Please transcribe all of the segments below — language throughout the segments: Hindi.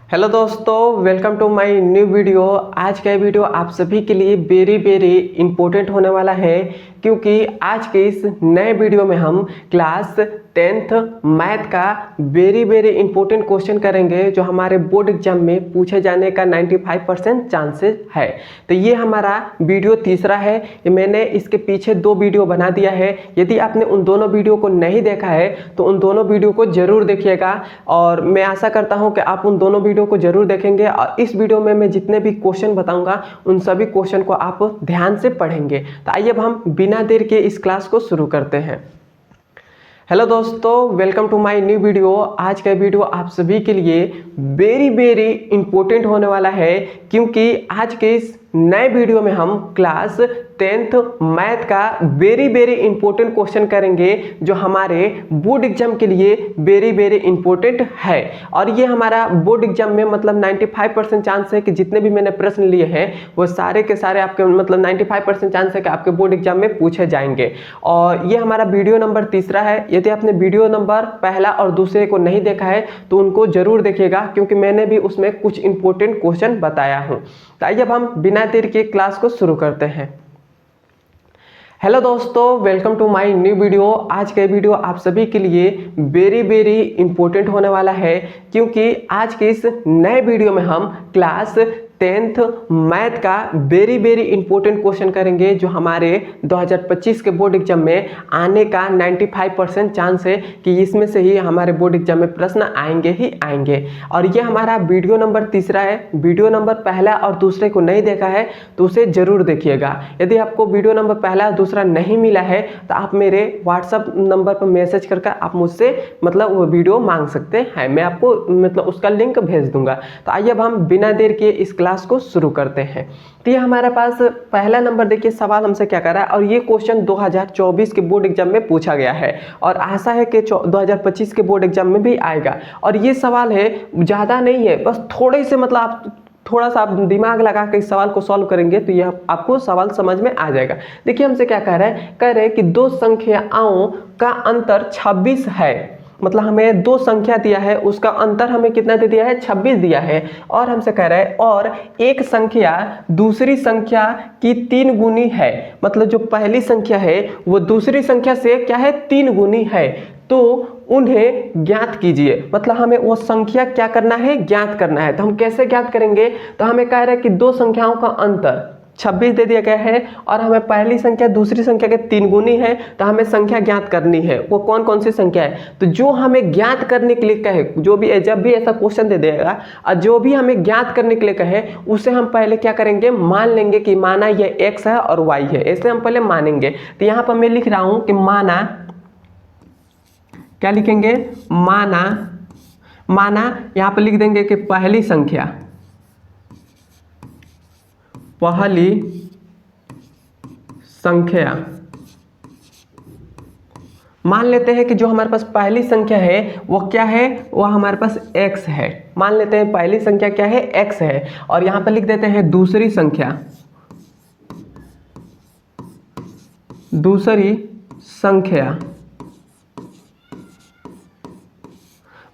हेलो दोस्तों, welcome to my new video. आज का वीडियो आप सभी के लिए वेरी इंपॉर्टेंट होने वाला है, क्योंकि आज के इस नए वीडियो में हम क्लास 10th मैथ का वेरी इंपॉर्टेंट क्वेश्चन करेंगे, जो हमारे बोर्ड एग्जाम में पूछे जाने का 95% चांसेस है। तो ये हमारा वीडियो तीसरा है। ये मैंने इसके पीछे 2 वीडियो बना दिया है। यदि आपने उन दोनों वीडियो को नहीं देखा है तो उन दोनों वीडियो को जरूर देखिएगा, और मैं आशा करता हूं कि आप उन दोनों वीडियो को जरूर देखेंगे। और इस वीडियो में मैं जितने भी क्वेश्चन बताऊंगा उन सभी क्वेश्चन को आप ध्यान से पढ़ेंगे। तो आइए अब हम बिना देर के इस क्लास को शुरू करते हैं। हेलो दोस्तों, welcome to my new video. आज का वीडियो आप सभी के लिए वेरी इंपॉर्टेंट होने वाला है, क्योंकि आज के इस नए वीडियो में हम क्लास 10th मैथ का वेरी इंपॉर्टेंट क्वेश्चन करेंगे, जो हमारे बोर्ड एग्जाम के लिए वेरी इंपॉर्टेंट है। और ये हमारा बोर्ड एग्जाम में मतलब 95% चांस है कि जितने भी मैंने प्रश्न लिए हैं वो सारे के सारे आपके मतलब 95% चांस है कि आपके बोर्ड एग्जाम में पूछे जाएंगे। और ये हमारा वीडियो नंबर तीसरा है। यदि आपने वीडियो नंबर पहला और दूसरे को नहीं देखा है तो उनको जरूर देखिएगा, क्योंकि मैंने भी उसमें कुछ इंपॉर्टेंट क्वेश्चन बताया हूँ। तो आइए अब हम बिना देर के क्लास को शुरू करते हैं। हेलो दोस्तों, welcome to my new video. आज का वीडियो आप सभी के लिए वेरी इंपॉर्टेंट होने वाला है, क्योंकि आज के इस नए वीडियो में हम क्लास 10th मैथ का वेरी इंपॉर्टेंट क्वेश्चन करेंगे, जो हमारे 2025 के बोर्ड एग्जाम में आने का 95% चांस है कि इसमें से ही हमारे बोर्ड एग्जाम में प्रश्न आएंगे ही आएंगे। और ये हमारा वीडियो नंबर तीसरा है। वीडियो नंबर पहला और दूसरे को नहीं देखा है तो उसे जरूर देखिएगा। यदि आपको वीडियो नंबर पहला और दूसरा नहीं मिला है तो आप मेरे व्हाट्सएप नंबर पर मैसेज करके आप मुझसे मतलब वो वीडियो मांग सकते हैं। मैं आपको मतलब उसका लिंक भेज दूंगा। तो आइए अब हम बिना देर के इस क्लास को शुरू करते हैं। तो ये हमारे पास पहला नंबर, देखिए सवाल हमसे क्या कर रहा है। और ये क्वेश्चन 2024 के बोर्ड एग्जाम में पूछा गया है, और आशा है कि 2025 के बोर्ड एग्जाम में भी आएगा। और ये सवाल है, ज़्यादा नहीं है, बस थोड़े से मतलब आप थोड़ा सा आप दिमाग लगा के इस सवाल को सॉल्व करेंगे तो यह आपको सवाल समझ में आ जाएगा। देखिए हमसे क्या कह रहे हैं कि दो संख्याओं का अंतर 26 है। मतलब हमें 2 संख्या दिया है, उसका अंतर हमें कितना दे दिया है, 26 दिया है। और हमसे कह रहा है और एक संख्या दूसरी संख्या की 3 गुनी है। मतलब जो पहली संख्या है वो दूसरी संख्या से क्या है, 3 गुनी है। तो उन्हें ज्ञात कीजिए। मतलब हमें वो संख्या क्या करना है, ज्ञात करना है। तो हम कैसे ज्ञात करेंगे, तो हमें कह रहा है कि 2 संख्याओं का अंतर 26 दे दिया गया है, और हमें पहली संख्या दूसरी संख्या के 3 गुनी है। तो हमें संख्या ज्ञात करनी है। वो कौन कौन सी संख्या है, तो जो हमें ज्ञात करने के लिए कहे, जो भी जब भी ऐसा क्वेश्चन दे देगा और जो भी हमें ज्ञात करने के लिए कहे, उसे हम पहले क्या करेंगे, मान लेंगे कि माना ये x है और y है। ऐसे हम पहले मानेंगे। तो यहाँ पर मैं लिख रहा हूँ कि माना, क्या लिखेंगे, माना यहाँ पर लिख देंगे कि पहली संख्या मान लेते हैं कि जो हमारे पास पहली संख्या है वो क्या है, वो हमारे पास x है। मान लेते हैं पहली संख्या क्या है, x है। और यहां पर लिख देते हैं दूसरी संख्या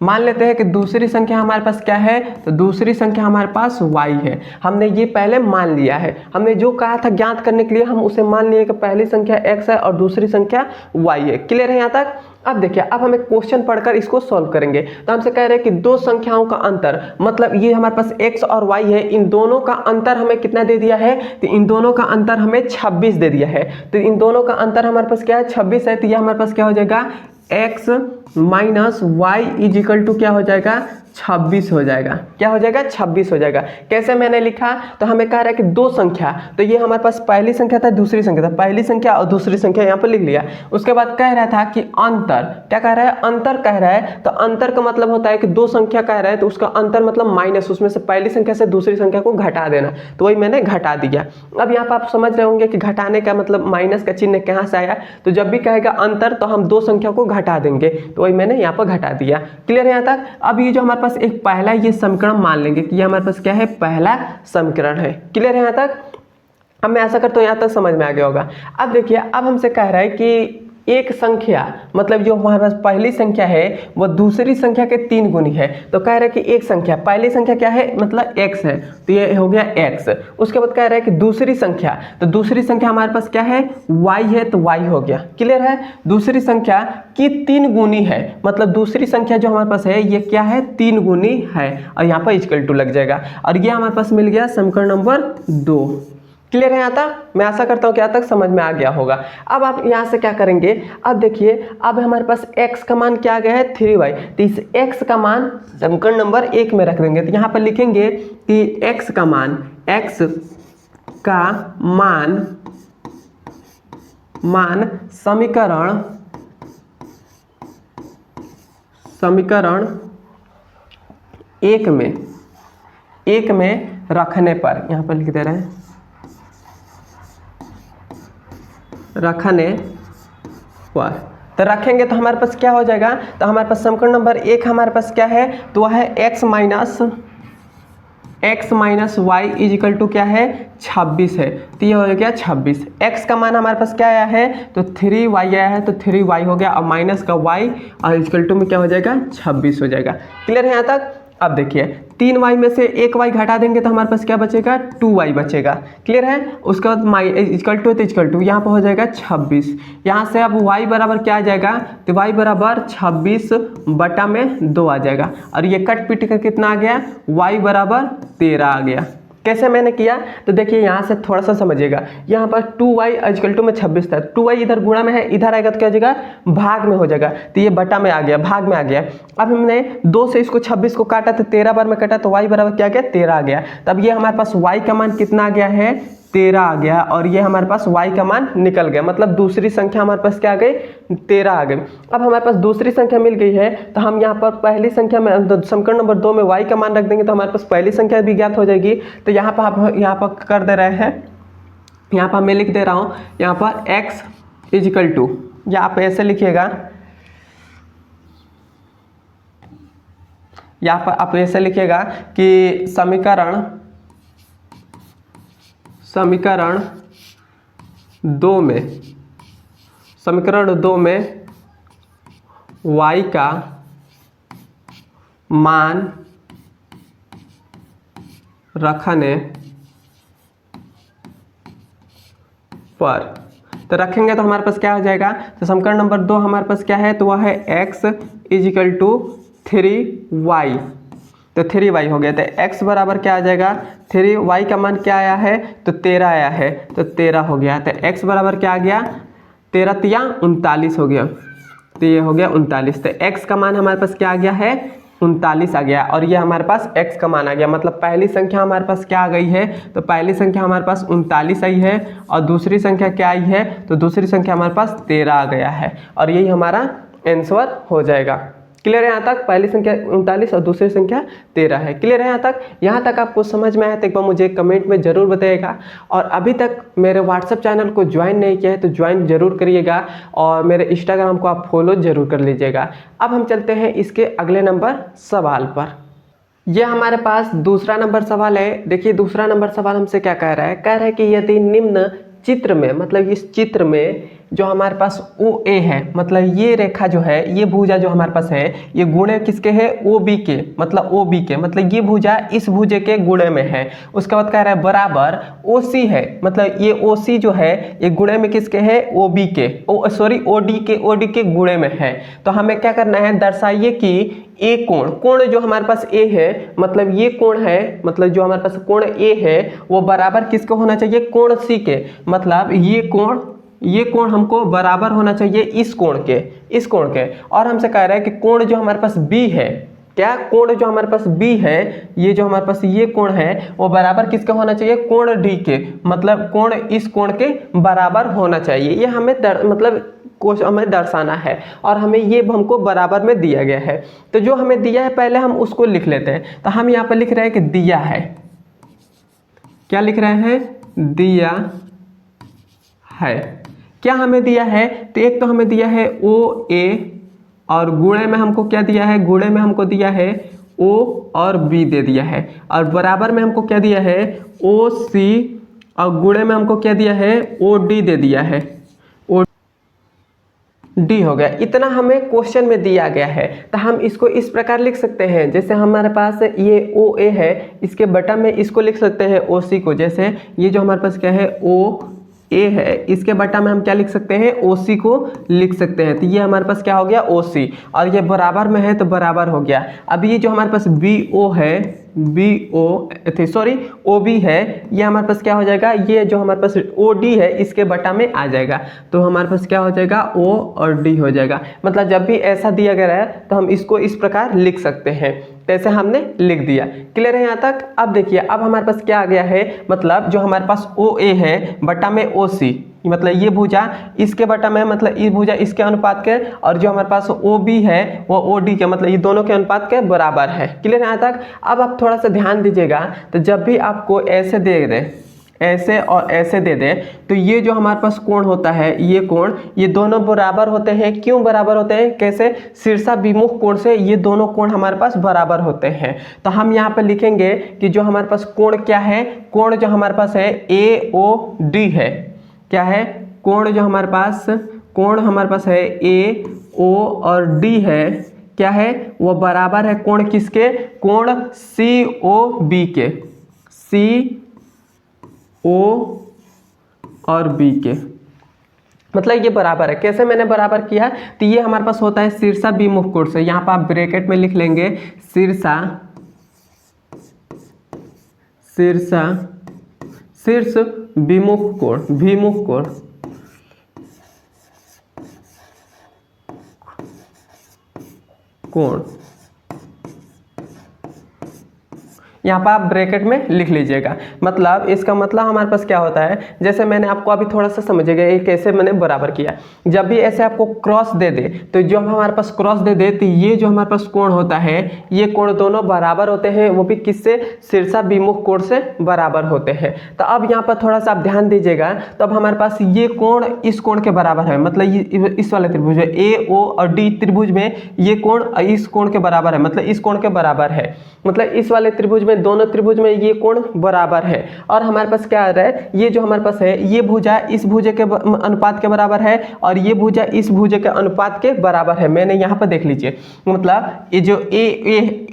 मान लेते हैं कि दूसरी संख्या हमारे पास क्या है, तो दूसरी संख्या हमारे पास y है। हमने ये पहले मान लिया है। हमने जो कहा था ज्ञात करने के लिए, हम उसे मान लिए कि पहली संख्या x है और दूसरी संख्या y है। क्लियर है यहाँ तक। अब देखिए, अब हमें क्वेश्चन पढ़कर इसको सॉल्व करेंगे। तो हमसे कह रहे हैं कि 2 संख्याओं का अंतर, मतलब ये हमारे पास x और y है, इन दोनों का अंतर हमें कितना दे दिया है, तो इन दोनों का अंतर हमें 26 दे दिया है। तो इन दोनों का अंतर हमारे पास क्या है, 26 है। तो यह हमारे पास क्या हो जाएगा, x minus y is equal to क्या हो जाएगा, 26 हो जाएगा। क्या हो जाएगा, 26 हो जाएगा। कैसे मैंने लिखा, तो हमें कह रहा है कि 2 संख्या, तो ये हमारे पास पहली संख्या था, दूसरी संख्या था। पहली संख्या और दूसरी संख्या यहाँ पर लिख लिया। उसके बाद कह रहा था कि अंतर, क्या कह रहा है, अंतर कह रहा है। तो अंतर का मतलब होता है कि 2 संख्या कह रहा है तो उसका अंतर मतलब माइनस, उसमें से पहली संख्या से दूसरी संख्या को घटा देना। तो वही मैंने घटा दिया। अब यहाँ पर आप समझ रहे होंगे कि घटाने का मतलब माइनस का चिन्ह कहाँ से आया। तो जब भी कहेगा अंतर तो हम 2 संख्या को घटा देंगे। तो वही मैंने यहाँ पर घटा दिया। क्लियर है यहाँ तक। अब ये जो हमारे पास एक पहला ये समीकरण मान लेंगे कि ये हमारे पास क्या है, पहला समीकरण है। क्लियर है यहाँ तक। अब मैं ऐसा करता हूँ, यहाँ तक समझ में आ गया होगा। अब देखिए, अब हमसे कह रहा है कि एक संख्या मतलब जो हमारे पास पहली संख्या है वो दूसरी संख्या के 3 गुनी है। तो कह रहा है कि एक संख्या, पहली संख्या क्या है मतलब x है, तो ये हो गया x। उसके बाद कह रहा है कि दूसरी संख्या, तो दूसरी संख्या हमारे पास क्या है y है, तो y हो गया। क्लियर है। दूसरी संख्या की 3 गुनी है, मतलब दूसरी संख्या जो हमारे पास है ये क्या है 3 गुनी है, और यहाँ पर इक्वल टू लग जाएगा, और ये हमारे पास मिल गया समीकरण नंबर 2। क्लियर है यहाँ तक? मैं आशा करता हूँ कि यहाँ तक समझ में आ गया होगा। अब आप यहाँ से क्या करेंगे, अब देखिए अब हमारे पास x का मान क्या आ गया है 3y, तो इस x का मान समीकरण नंबर 1 में रख देंगे। तो यहाँ पर लिखेंगे कि x का मान समीकरण 1 में रखने पर, यहाँ पर लिख दे रहे हैं रखने पर, तो रखेंगे तो हमारे पास क्या हो जाएगा, तो हमारे पास समीकरण नंबर 1 हमारे पास क्या है, तो वह है x minus y is equal to क्या है 26 है, तो ये हो गया 26। x का मान हमारे पास क्या आया है, तो 3y आया है, तो 3y हो गया, और माइनस का y और इक्वल टू में क्या हो जाएगा 26 हो जाएगा। क्लियर है यहाँ तक? अब देखिए 3y में से 1y घटा देंगे तो हमारे पास क्या बचेगा 2y बचेगा। क्लियर है। उसके बाद इक्वल टू, तो इक्वल टू यहाँ पर हो जाएगा 26। यहाँ से अब y बराबर क्या आ जाएगा, तो y बराबर 26 बटा में 2 आ जाएगा, और ये कट पीट कर कितना आ गया y बराबर 13 आ गया। कैसे मैंने किया, तो देखिए यहाँ से थोड़ा सा समझिएगा, यहाँ पर 2y इक्वल टू में 26 था, 2y इधर गुणा में है, इधर आएगा तो क्या हो जाएगा भाग में हो जाएगा, तो ये बटा में आ गया, भाग में आ गया। अब हमने 2 से इसको 26 को काटा तो 13 बार में कटा, तो y बराबर क्या आ गया 13 आ गया। तब ये हमारे पास y का मान कितना आ गया है 13 आ गया, और ये हमारे पास y का मान निकल गया, मतलब दूसरी संख्या हमारे पास क्या आ गई 13 आ गई। अब हमारे पास दूसरी संख्या मिल गई है, तो हम यहाँ पर पहली संख्या में समीकरण नंबर 2 में y का मान रख देंगे, तो हमारे पास पहली संख्या भी ज्ञात हो जाएगी। तो यहाँ पर आप यहाँ पर कर दे रहे हैं, यहाँ पर मैं लिख दे रहा हूँ, यहाँ पर x इज इक्वल टू, या आप ऐसे लिखिएगा, यहाँ पर आप ऐसे लिखिएगा कि समीकरण 2 में y का मान रखने पर, तो रखेंगे तो हमारे पास क्या हो जाएगा, तो समीकरण नंबर 2 हमारे पास क्या है, तो वह है x is equal to 3y, तो 3y हो गया। तो x बराबर क्या आ जाएगा, 3y का मान क्या आया है, तो 13 आया है, तो 13 हो गया। तो x बराबर क्या आ गया 13 तिया 39 हो गया, तो ये हो गया 39। तो x का मान हमारे पास क्या आ गया है 39 आ गया, और ये हमारे पास x का मान आ गया, मतलब पहली संख्या हमारे पास क्या आ गई है, तो पहली संख्या हमारे पास 39 आई है, और दूसरी संख्या क्या आई है, तो दूसरी संख्या हमारे पास 13 आ गया है, और यही हमारा आंसर हो जाएगा। क्लियर है यहाँ तक? पहली संख्या 39 और दूसरी संख्या 13 है। क्लियर है यहाँ तक? यहाँ तक आपको समझ में आया तो एक बार मुझे कमेंट में ज़रूर बताइएगा, और अभी तक मेरे व्हाट्सएप चैनल को ज्वाइन नहीं किया है तो ज्वाइन जरूर करिएगा, और मेरे इंस्टाग्राम को आप फॉलो जरूर कर लीजिएगा। अब हम चलते हैं इसके अगले नंबर सवाल पर। यह हमारे पास दूसरा नंबर सवाल है। देखिए दूसरा नंबर सवाल हमसे क्या कह रहा है कि यदि निम्न चित्र में, मतलब इस चित्र में जो हमारे पास OA है, मतलब ये रेखा जो है, ये भुजा जो हमारे पास है, ये गुणे किसके है OB के, मतलब OB के, मतलब ये भुजा इस भुजे के गुणे में है। उसके बाद कह रहा है बराबर OC है, मतलब ये OC जो है ये गुणे में किसके है OB के, OD के गुणे में है। तो हमें क्या करना है, दर्शाइए कि ए कोण जो हमारे पास ए है, मतलब ये कोण है, मतलब जो हमारे पास कोण ए है वो बराबर किसके होना चाहिए कोण सी के, मतलब ये कोण हमको बराबर होना चाहिए इस कोण के। और हमसे कह रहा है कि कोण जो हमारे पास बी है, क्या कोण जो हमारे पास बी है, ये जो हमारे पास ये कोण है वो बराबर किसका होना चाहिए कोण डी के, मतलब कोण इस कोण के बराबर होना चाहिए। ये हमें हमें दर्शाना है, और हमें ये हमको बराबर में दिया गया है। तो जो हमें दिया है पहले हम उसको लिख लेते हैं। तो हम यहाँ पर लिख रहे हैं कि दिया है, क्या लिख रहे हैं दिया है। क्या हमें दिया है, तो एक तो हमें दिया है OA, और गुणे में हमको क्या दिया है, गुणे में हमको दिया है O और B दे दिया है, और बराबर में हमको क्या दिया है OC, और गुणे में हमको क्या दिया है OD दे दिया है। डी हो गया। इतना हमें क्वेश्चन में दिया गया है, तो हम इसको इस प्रकार लिख सकते हैं। जैसे हमारे पास ये ओ ए है, इसके बटा में इसको लिख सकते हैं ओ सी को। जैसे ये जो हमारे पास क्या है ओ ए है, इसके बटा में हम क्या लिख सकते हैं ओ सी को लिख सकते हैं। तो ये हमारे पास क्या हो गया ओ सी, और ये बराबर में है तो बराबर हो गया। अब ये जो हमारे पास बी ओ है, B O sorry O B है, ये हमारे पास क्या हो जाएगा, ये जो हमारे पास ओ डी है इसके बटा में आ जाएगा। तो हमारे पास क्या हो जाएगा ओ और डी हो जाएगा। मतलब जब भी ऐसा दिया गया है तो हम इसको इस प्रकार लिख सकते हैं। जैसे हमने लिख दिया। क्लियर है यहाँ तक। अब देखिए अब हमारे पास क्या आ गया है, मतलब जो हमारे पास ओ ए है बटा में ओ सी, मतलब ये भुजा इसके बटा में, मतलब ये भुजा इसके अनुपात के, और जो हमारे पास ओ बी है वो ओ डी के, मतलब ये दोनों के अनुपात के बराबर है। क्लियर है यहाँ तक। अब आप थोड़ा सा ध्यान दीजिएगा, तो जब भी आपको ऐसे दे दे, ऐसे और ऐसे दे दे, तो ये जो हमारे पास कोण होता है, ये कोण, ये दोनों बराबर होते हैं। क्यों बराबर होते हैं, कैसे, शीर्षाभिमुख कोण से ये दोनों कोण हमारे पास बराबर होते हैं। तो हम यहाँ पे लिखेंगे कि जो हमारे पास कोण क्या है, कोण जो हमारे पास है ए ओ डी है। क्या है, कोण जो हमारे पास, कोण हमारे पास है ए ओ और डी है, क्या है वो बराबर है कोण किसके, कोण सी ओ बी के, सी ओ और बी के, मतलब ये बराबर है। कैसे मैंने बराबर किया, तो ये हमारे पास होता है शीर्षाभिमुख कोण से। यहाँ पर आप ब्रैकेट में लिख लेंगे शीर्ष विमुख कोण, विमुख कोण, कोण, यहाँ पर आप ब्रैकेट में लिख लीजिएगा। मतलब इसका मतलब हमारे पास क्या होता है, जैसे मैंने आपको अभी थोड़ा सा समझिएगा ये कैसे मैंने बराबर किया। जब भी ऐसे आपको क्रॉस दे दे, तो जो हमारे पास क्रॉस दे दे, तो ये जो हमारे पास कोण होता है, ये कोण दोनों बराबर होते हैं, वो भी किससे, शीर्षाभिमुख कोण से बराबर होते हैं। तो अब यहाँ पर थोड़ा सा आप ध्यान दीजिएगा, तो अब हमारे पास ये कोण इस कोण के बराबर है, मतलब ये इस वाले त्रिभुज में ए ओ और डी त्रिभुज में ये कोण इस कोण के बराबर है, मतलब इस कोण के बराबर है, मतलब इस वाले त्रिभुज में, दोनों त्रिभुज में ये कोण बराबर है। और हमारे पास क्या आ रहा है, ये जो हमारे पास है, ये भुजा इस भुजे के अनुपात के बराबर है, और ये भुजा इस भुजे के अनुपात के बराबर है। मैंने यहाँ पर देख लीजिए, मतलब ये जो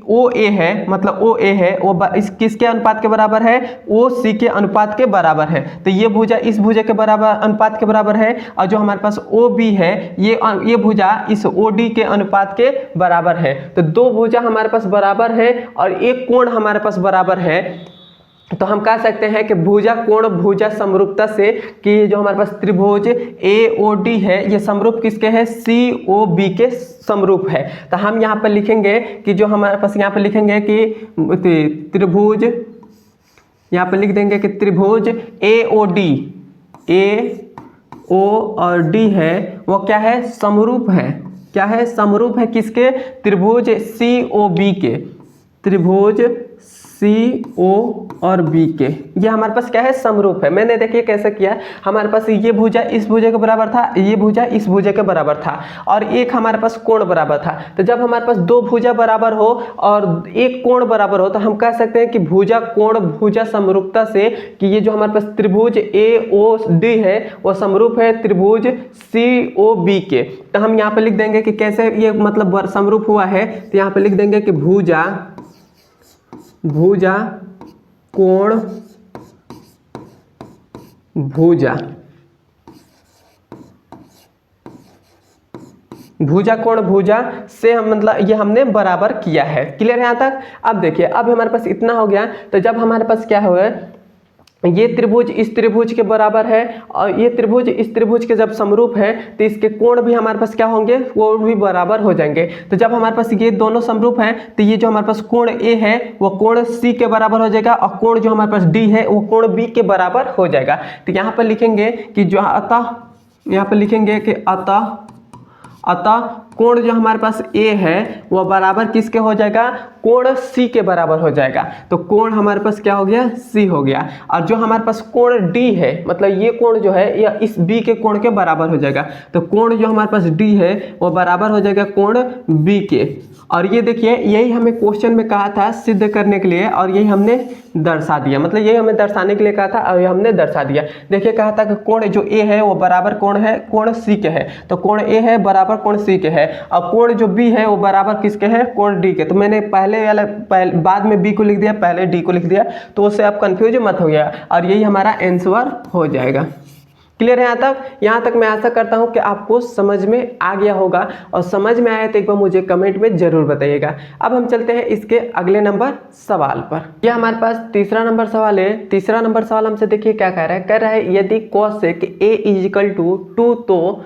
ओ ए है, मतलब ओ ए है, वो इस किसके अनुपात के बराबर है, ओ सी के अनुपात के बराबर है। तो ये भुजा इस भुजे के बराबर अनुपात के बराबर है, और जो हमारे पास ओ बी है, ये भुजा इस ओ डी के अनुपात के बराबर है। तो दो भुजा हमारे पास बराबर है और एक कोण हमारे पास बराबर है। तो हम कह सकते हैं कि भुजा कोण भुजा समरूपता से, कि जो हमारे पास त्रिभुज ए ओ डी है, ये समरूप किसके है, सी ओ बी के समरूप है। तो हम यहाँ पर लिखेंगे कि जो हमारे पास यहाँ पर लिखेंगे कि त्रिभुज, यहाँ पर लिख देंगे कि त्रिभुज ए ओ डी, ए ओ और डी है, वो क्या है, समरूप है। क्या है, समरूप है किसके, त्रिभुज सी ओ बी के, त्रिभुज सी ओ और बी के, ये हमारे पास क्या है, समरूप है। मैंने देखिए कैसे किया, हमारे पास ये भुजा इस भुजे के बराबर था, ये भुजा इस भुजे के बराबर था, और एक हमारे पास कोण बराबर था। तो जब हमारे पास दो भुजा बराबर हो और एक कोण बराबर हो, तो हम कह सकते हैं कि भुजा कोण भुजा समरूपता से, कि ये जो हमारे पास त्रिभुज ए ओ डी है वो समरूप है त्रिभुज सी ओ बी के। तो हम यहाँ पे लिख देंगे कि कैसे ये मतलब समरूप हुआ है। तो यहाँ पे लिख देंगे कि भुजा कोण भुजा कोण भुजा से हम मतलब ये हमने बराबर किया है। क्लियर है यहाँ तक। अब देखिए अब हमारे पास इतना हो गया। तो जब हमारे पास क्या हुआ, ये त्रिभुज इस त्रिभुज के बराबर है और ये त्रिभुज इस त्रिभुज के जब समरूप है, तो इसके कोण भी हमारे पास क्या होंगे, वो भी बराबर हो जाएंगे। तो जब हमारे पास ये दोनों समरूप हैं, तो ये जो हमारे पास कोण ए है वो कोण सी के बराबर हो जाएगा, और कोण जो हमारे पास डी है वो कोण बी के बराबर हो जाएगा। तो यहाँ पर लिखेंगे कि जो अतः, यहाँ पर लिखेंगे कि अतः कोण जो हमारे पास ए है वो बराबर किसके हो जाएगा, कोण सी के बराबर हो जाएगा। तो कोण हमारे पास क्या हो गया, सी हो गया। और जो हमारे पास कोण डी है, मतलब ये कोण जो है यह इस बी के कोण के बराबर हो जाएगा। तो कोण जो हमारे पास डी है वो बराबर हो जाएगा कोण बी के। और ये देखिए यही हमें क्वेश्चन में कहा था सिद्ध करने के लिए, और यही हमने दर्शा दिया, मतलब यही हमें दर्शाने के लिए कहा था और ये हमने दर्शा दिया। देखिए कहा था कि कोण जो ए है वो बराबर कोण है कोण सी के है। तो कोण ए है बराबर कोण सी के है, और कोण जो बी है वो बराबर किसके है, कोण डी के। तो मैंने बाद में बी को लिख दिया, पहले डी को लिख दिया, तो उससे आप कंफ्यूज मत हो गया, और यही हमारा आंसर हो जाएगा। क्लियर है यहाँ तक मैं आशा करता हूँ कि आपको समझ में आ गया होगा, और समझ में आया तो एक बार मुझे कमेंट में जरूर बताइएगा। अब हम चलते हैं इसके अगले नंबर सवाल पर। यह हमारे पास तीसरा नंबर सवाल है। तीसरा नंबर सवाल हमसे देखिए क्या कह रहा है, यदि cosec a = 2 तो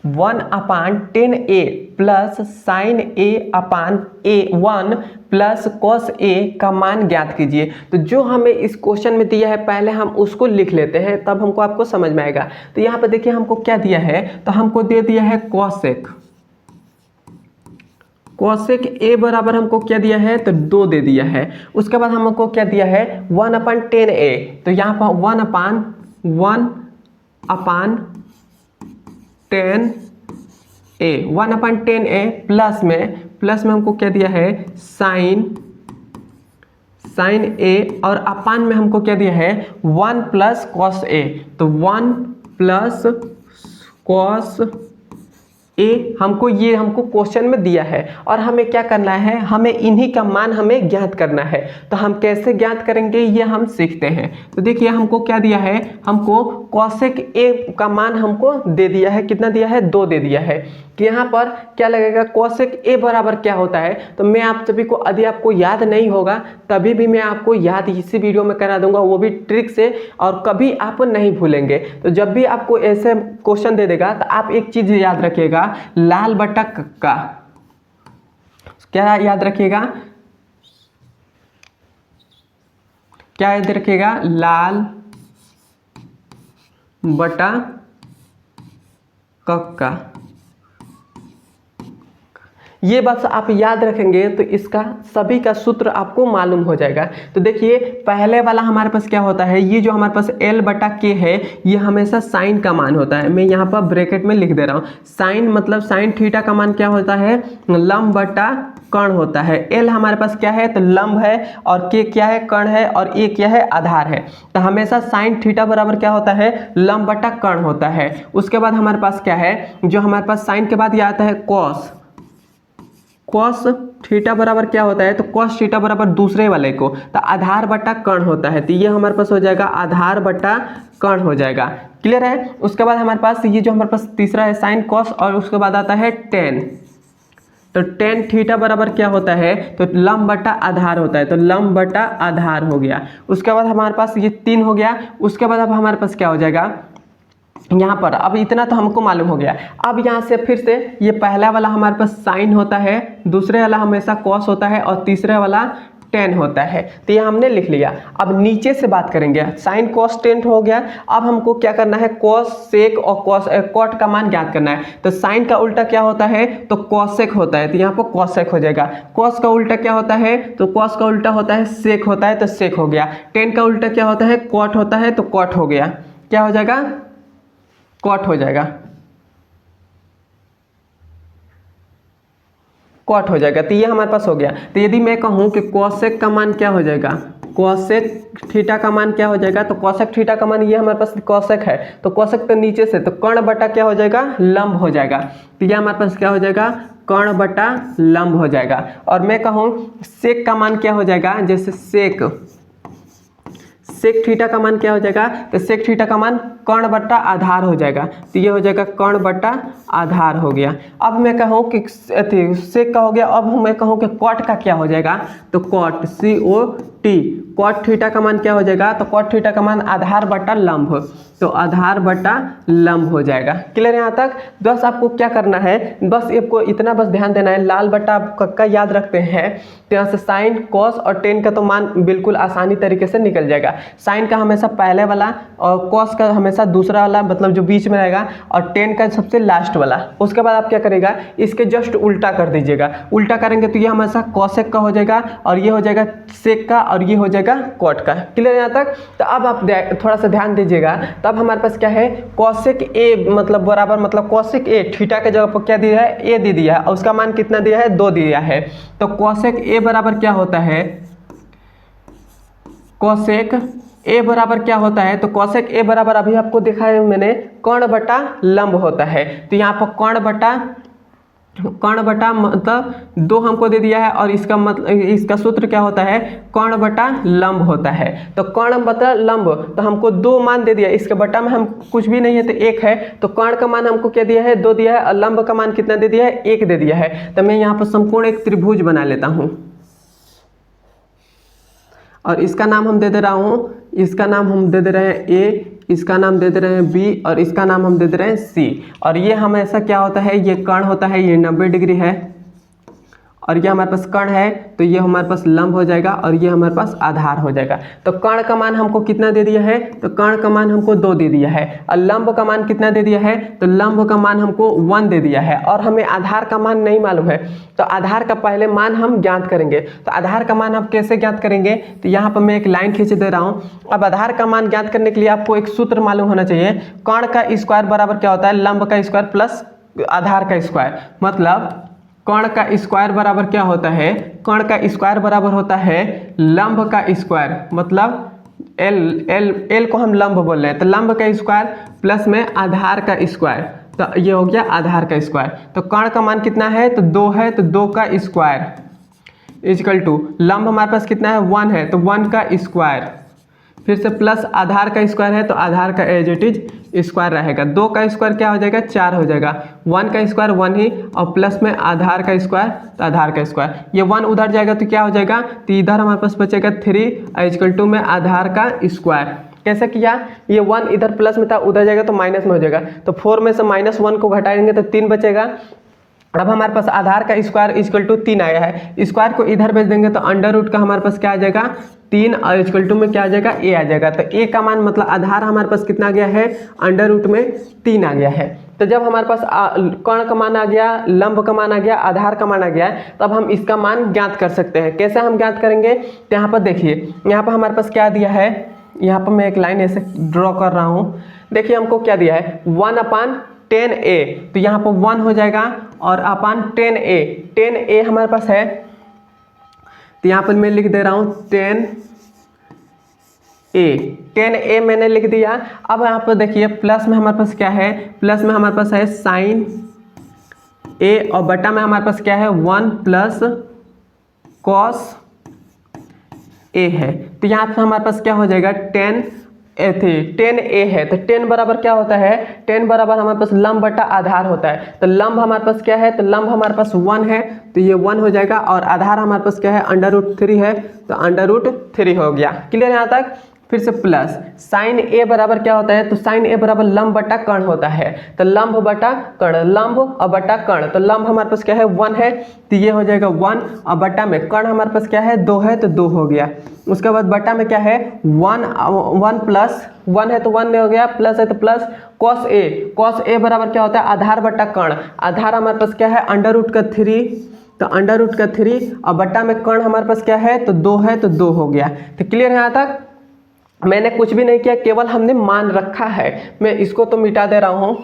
1/10a plus sign a/1 plus cos a का मान ज्ञात कीजिए। तो जो हमें इस क्वेश्चन में दिया है पहले हम उसको लिख लेते हैं, तब हमको आपको समझ में आएगा। तो यहाँ पर देखिए हमको क्या दिया है, तो हमको दे दिया है cosec a बराबर हमको क्या दिया है, तो 2 दे दिया है। उसके बाद हमको क्या दिया है 1/10a। तो यहाँ पर 1/10a प्लस में हमको क्या दिया है साइन a, और अपान में हमको क्या दिया है 1 प्लस कॉस a। तो 1 प्लस कॉस ए हमको क्वेश्चन में दिया है, और हमें क्या करना है, हमें इन्हीं का मान हमें ज्ञात करना है। तो हम कैसे ज्ञात करेंगे ये हम सीखते हैं। तो देखिए हमको क्या दिया है, हमको cosec ए का मान हमको दे दिया है, कितना दिया है 2 दे दिया है। कि यहाँ पर क्या लगेगा cosec ए बराबर क्या होता है, तो मैं आप सभी को यदि आपको याद नहीं होगा तभी भी मैं आपको याद इसी वीडियो में करा दूंगा, वो भी ट्रिक से, और कभी आप नहीं भूलेंगे। तो जब भी आपको ऐसे क्वेश्चन दे देगा तो आप एक चीज याद रखिएगा, लाल बटा कक्का। क्या याद रखिएगा, क्या याद रखिएगा, लाल बटा कक्का। ये बस आप याद रखेंगे तो इसका सभी का सूत्र आपको मालूम हो जाएगा। तो देखिए पहले वाला हमारे पास क्या होता है, ये जो हमारे पास L बटा K है ये हमेशा साइन का मान होता है। मैं यहाँ पर ब्रैकेट में लिख दे रहा हूँ, साइन मतलब साइन थीटा का मान क्या होता है, लंब बटा कर्ण होता है। L हमारे पास क्या है, तो लंब है, और K क्या है, कर्ण है, और A क्या है, आधार है। तो हमेशा साइन थीटा बराबर क्या होता है, लंब बटा कर्ण होता है। उसके बाद हमारे पास क्या है, जो हमारे पास साइन के बाद ये आता है कॉस थीटा बराबर क्या होता है, तो कॉस थीटा बराबर दूसरे वाले को, तो आधार बटा कर्ण होता है। तो ये हमारे पास हो जाएगा आधार बटा कर्ण हो जाएगा। क्लियर है। उसके बाद हमारे पास ये जो हमारे पास तीसरा है साइन कॉस, और उसके बाद आता है टेन। तो टेन थीटा बराबर क्या होता है, तो लंब बटा आधार होता है। तो लंब बटा आधार हो गया। उसके बाद हमारे पास ये 3 हो गया। उसके बाद अब हमारे पास क्या हो जाएगा, यहाँ पर अब इतना तो हमको मालूम हो गया। अब यहाँ से फिर से ये पहला वाला हमारे पास साइन होता है, दूसरे वाला हमेशा कॉस होता है, और तीसरे वाला टेन होता है। तो ये हमने लिख लिया। अब नीचे से बात करेंगे, साइन कॉस टेन हो गया। अब हमको क्या करना है, कॉस सेक और कॉट का मान ज्ञात करना है। तो साइन का उल्टा क्या होता है, तो कॉसेक होता है। तो यहाँ पर कॉसेक हो जाएगा। कॉस का उल्टा क्या होता है, तो कॉस का उल्टा होता है सेक होता है, तो सेक हो गया। टेन का उल्टा क्या होता है, कॉट होता है, तो कॉट हो गया। क्या हो जाएगा, कॉट हो जाएगा, कॉट हो जाएगा। तो ये हमारे पास हो गया। तो यदि मैं कहूं कि कॉसेक का मान क्या हो जाएगा, कॉसेक थीटा का मान क्या हो जाएगा, तो कॉसेक थीटा का मान ये हमारे पास कॉसेक है, तो कॉसेक तो नीचे से, तो कर्ण बटा क्या हो जाएगा, लंब हो जाएगा। तो ये हमारे पास क्या हो जाएगा, कर्ण बटा लंब हो जाएगा। और मैं कहूं सेक का मान क्या हो जाएगा, जैसे सेक थीटा का मान क्या हो जाएगा, तो सेक थीटा का मान कर्ण बट्टा आधार हो जाएगा। तो ये हो जाएगा कर्ण बट्टा आधार हो गया। अब मैं कहूँ कि सेक का हो गया। अब मैं कहूँ कि कॉट का क्या हो जाएगा, तो कॉट COT कॉट थीटा का मान क्या हो जाएगा, तो कॉट थीटा का मान आधार बटा लंब, तो आधार बटा लंब हो जाएगा। क्लियर यहाँ तक। बस आपको क्या करना है, बस आपको इतना बस ध्यान देना है, लाल बटा आप कक्का याद रखते हैं तो यहाँ से साइन कॉस और टेन का तो मान बिल्कुल आसानी तरीके से निकल जाएगा। साइन का हमेशा पहले वाला और कॉस का हमेशा दूसरा वाला, मतलब जो बीच में रहेगा, और टेन का सबसे लास्ट वाला। उसके बाद आप क्या करेगा, इसके जस्ट उल्टा कर दीजिएगा। उल्टा करेंगे तो ये हमेशा कॉसेक का हो जाएगा और ये हो जाएगा सेक का और ये हो जाएगा कॉट का। क्लियर यहाँ तक। तो अब आप थोड़ा सा ध्यान दीजिएगा, तब हमारे पास क्या है, कॉसेक ए मतलब बराबर, मतलब कॉसेक ए थीटा के जगह पर क्या दिया है, ए दे दिया है और उसका मान कितना दिया है, 2 दिया है। तो कॉसेक ए बराबर क्या होता है, कॉसेक ए बराबर क्या होता है, तो कॉसेक ए बराबर अभी आपको दिखाया मैंने कर्ण बटा लंब होता है। तो यहाँ पर कर्ण बटा मतलब 2 हमको दे दिया है और इसका मतलब इसका सूत्र क्या होता है, कर्ण बटा लंब होता है। तो कर्ण बटा लंब, तो हमको 2 मान दे दिया, इसके बटा में हम कुछ भी नहीं है तो 1 है। तो कर्ण का मान हमको क्या दिया है, 2 दिया है और लंब का मान कितना दे दिया है, 1 दे दिया है। तो मैं यहाँ पर संपूर्ण एक त्रिभुज बना लेता हूँ और इसका नाम हम दे दे रहा हूँ, इसका नाम हम दे दे रहे हैं ए, इसका नाम दे दे रहे हैं बी और इसका नाम हम दे दे रहे हैं सी। और ये हमेशा क्या होता है, ये कर्ण होता है, ये 90 डिग्री है और ये हमारे पास कर्ण है, तो ये हमारे पास लंब हो जाएगा और ये हमारे पास आधार हो जाएगा। तो कर्ण का मान हमको कितना दे दिया है, तो कर्ण का मान हमको 2 दे दिया है और लंब का मान कितना दे दिया है, तो लंब का मान हमको 1 दे दिया है और हमें आधार का मान नहीं मालूम है। तो आधार का पहले मान हम ज्ञात करेंगे। तो आधार का मान आप कैसे ज्ञात करेंगे, तो यहाँ पर मैं एक लाइन खींच दे रहा हूँ। अब आधार का मान ज्ञात करने के लिए आपको एक सूत्र मालूम होना चाहिए, कर्ण का स्क्वायर बराबर क्या होता है, लंब का स्क्वायर प्लस आधार का स्क्वायर। मतलब कर्ण का स्क्वायर बराबर क्या होता है, कर्ण का स्क्वायर बराबर होता है लंब का स्क्वायर, मतलब एल को हम लंब बोल रहे हैं, तो लंब का स्क्वायर प्लस में आधार का स्क्वायर, तो ये हो गया आधार का स्क्वायर। तो कर्ण का मान कितना है, तो 2 है, तो 2 का स्क्वायर इक्वल टू लंब हमारे पास कितना है, 1 है, तो 1 का स्क्वायर, फिर से प्लस आधार का स्क्वायर है तो आधार का एज इट इज स्क्वायर रहेगा। 2 का स्क्वायर क्या हो जाएगा, 4 हो जाएगा। 1 का स्क्वायर 1 ही और प्लस में आधार का स्क्वायर, तो आधार का स्क्वायर, ये 1 उधर जाएगा तो क्या हो जाएगा, तो इधर हमारे पास बचेगा 3 इक्वल टू में आधार का स्क्वायर। कैसे किया, ये 1 इधर प्लस में था, उधर जाएगा तो माइनस में हो जाएगा, तो 4 में से -1 को घटाएंगे तो 3 बचेगा। अब हमारे पास आधार का स्क्वायर इक्वल टू 3 आया है, स्क्वायर को इधर भेज देंगे तो अंडर रूट का हमारे पास क्या आ जाएगा, 3 और इक्वल टू में क्या आ जाएगा, ए आ जाएगा। तो ए का मान मतलब आधार हमारे पास कितना आ गया है, अंडर रूट में 3 आ गया है। तो जब हमारे पास कर्ण का मान आ गया, लंब का मान आ गया, आधार का मान आ गया, तब हम इसका मान ज्ञात कर सकते हैं। कैसे हम ज्ञात करेंगे, तो यहाँ पर देखिए, यहाँ पर हमारे पास क्या दिया है, यहाँ पर मैं एक लाइन ऐसे ड्रॉ कर रहा हूँ। देखिए हमको क्या दिया है, 1/10a, तो यहाँ पर 1 हो जाएगा और अपान 10a, 10a हमारे पास है, तो यहाँ पर मैं लिख दे रहा हूँ 10a मैंने लिख दिया। अब यहाँ पर देखिए प्लस में हमारे पास क्या है, प्लस में हमारे पास है साइन a और बटा में हमारे पास क्या है, 1 प्लस कॉस a है। तो यहाँ पर हमारे पास क्या हो जाएगा, 10a है, तो 10 बराबर क्या होता है, 10 बराबर हमारे पास लंब बटा आधार होता है। तो लंब हमारे पास क्या है, तो लंब हमारे पास 1 है, तो ये 1 हो जाएगा और आधार हमारे पास क्या है, √3 है, तो √3 हो गया। क्लियर यहाँ तक। फिर से प्लस साइन a बराबर क्या होता है, तो साइन a बराबर लंब बटा कर्ण होता है, तो लंब बटा कर्ण, लंब और बटा कर्ण, तो लंब हमारे पास क्या है, 1 है, तो ये हो जाएगा 1 और बटा में कर्ण हमारे पास क्या है, 2 है, तो 2 हो गया। उसके बाद बटा में क्या है, 1 प्लस 1 है तो 1 में हो गया, प्लस है तो प्लस कॉस a बराबर क्या होता है, आधार बटा कर्ण, आधार हमारे पास क्या है, √3, तो √3 और बटा में कर्ण हमारे पास क्या है, तो 2 है, तो 2 हो गया। तो क्लियर है यहाँ तक। मैंने कुछ भी नहीं किया, केवल हमने मान रखा है। मैं इसको तो मिटा दे रहा हूं।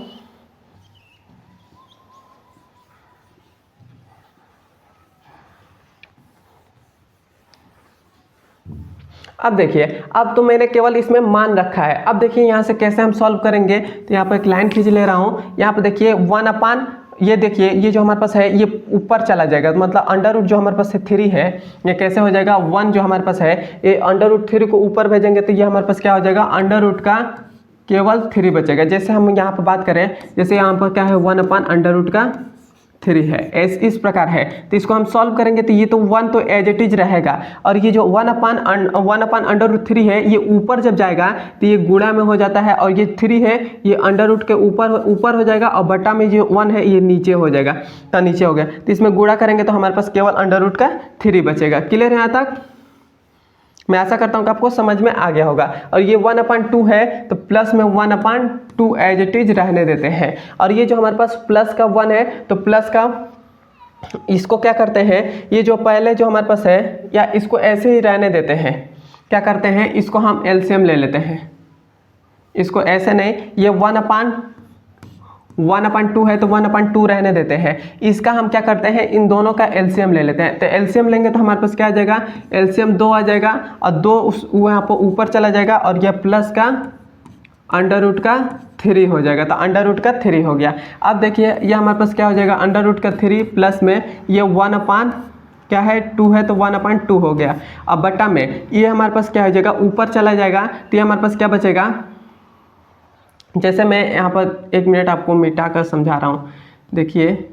अब देखिए, अब तो मैंने केवल इसमें मान रखा है। अब देखिए यहाँ से कैसे हम सॉल्व करेंगे, तो यहाँ पर एक लाइन खींच ले रहा हूँ। यहाँ पर देखिए 1/, ये देखिए ये जो हमारे पास है ये ऊपर चला जाएगा, मतलब अंडर रूट जो हमारे पास 3 है, ये कैसे हो जाएगा, 1 जो हमारे पास है ये √3 को ऊपर भेजेंगे तो ये हमारे पास क्या हो जाएगा, अंडर रूट का केवल 3 बचेगा। जैसे हम यहाँ पर बात करें, जैसे यहाँ पर क्या है, 1/√3 3 है। इस प्रकार है, तो इसको हम सॉल्व करेंगे तो ये तो 1 तो एज इट इज रहेगा, और ये जो 1/√3 है ये ऊपर जब जाएगा तो ये गुणा में हो जाता है, और ये 3 है ये अंडर रूट के ऊपर हो जाएगा, और बटा में जो 1 है ये नीचे हो जाएगा, तो नीचे हो गया। तो इसमें गुणा करेंगे तो हमारे पास केवल अंडर रूट का 3 बचेगा। क्लियर है यहाँ तक? मैं आशा करता हूँ कि आपको समझ में आ गया होगा। और ये 1/2 है तो प्लस में 1/2 एज इट इज रहने देते हैं, और ये जो हमारे पास प्लस का 1 है तो प्लस का इसको क्या करते हैं, ये जो पहले जो हमारे पास है या इसको ऐसे ही रहने देते हैं, क्या करते हैं इसको हम एलसीएम ले लेते हैं, इसको ऐसे नहीं, ये 1/2 है तो 1/2 रहने देते हैं, इसका हम क्या करते हैं इन दोनों का एलसीएम ले लेते हैं। तो एलसीएम लेंगे तो हमारे पास क्या आ जाएगा, एलसीएम 2 आ जाएगा, और 2 वहाँ पर ऊपर चला जाएगा, और यह प्लस का अंडर रूट का 3 हो जाएगा, तो अंडर रूट का 3 हो गया। अब देखिए ये हमारे पास क्या हो जाएगा, अंडर रूट का 3 प्लस में ये 1/2 है तो 1/2 हो गया। अब बटा में ये हमारे पास क्या हो जाएगा, ऊपर चला जाएगा, तो ये हमारे पास क्या बचेगा, जैसे मैं यहाँ पर 1 मिनट आपको मिटा कर समझा रहा हूँ। देखिए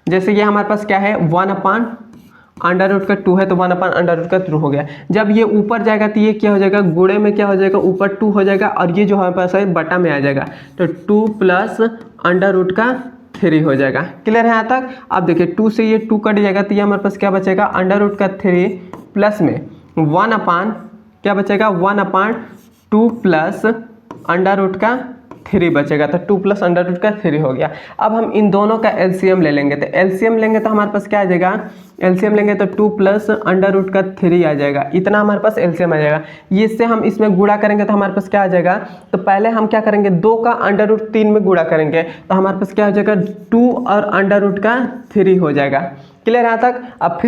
जैसे ये हमारे पास क्या है 1/√2 है तो 1/√2 हो गया। जब ये ऊपर जाएगा तो ये क्या हो जाएगा, गुणे में क्या हो जाएगा, ऊपर 2 हो जाएगा, और ये जो हमारे पास है बटा में आ जाएगा, तो 2 + अंडर रूट का 3 हो जाएगा। क्लियर है यहाँ तक? अब देखिए 2 से ये 2 कट जाएगा, तो ये हमारे पास क्या बचेगा, अंडर रूट का 3 प्लस में 1 क्या बचेगा, 1/2 प्लस अंडर रूट का 3 बचेगा, तो 2 + अंडर रूट का 3 हो गया। अब हम इन दोनों का एलसीएम ले लेंगे, तो एलसीएम लेंगे तो हमारे पास क्या आ जाएगा, एलसीएम लेंगे तो 2 + अंडर रूट का 3 आ जाएगा, इतना हमारे पास एलसीएम आ जाएगा। ये इससे हम इसमें गुणा करेंगे तो हमारे पास क्या आ जाएगा, तो पहले हम क्या करेंगे 2 का अंडर रूट 3 में गुणा करेंगे, तो हमारे पास क्या हो जाएगा 2 और अंडर रूट का 3 हो जाएगा। क्लियर यहाँ तक? अब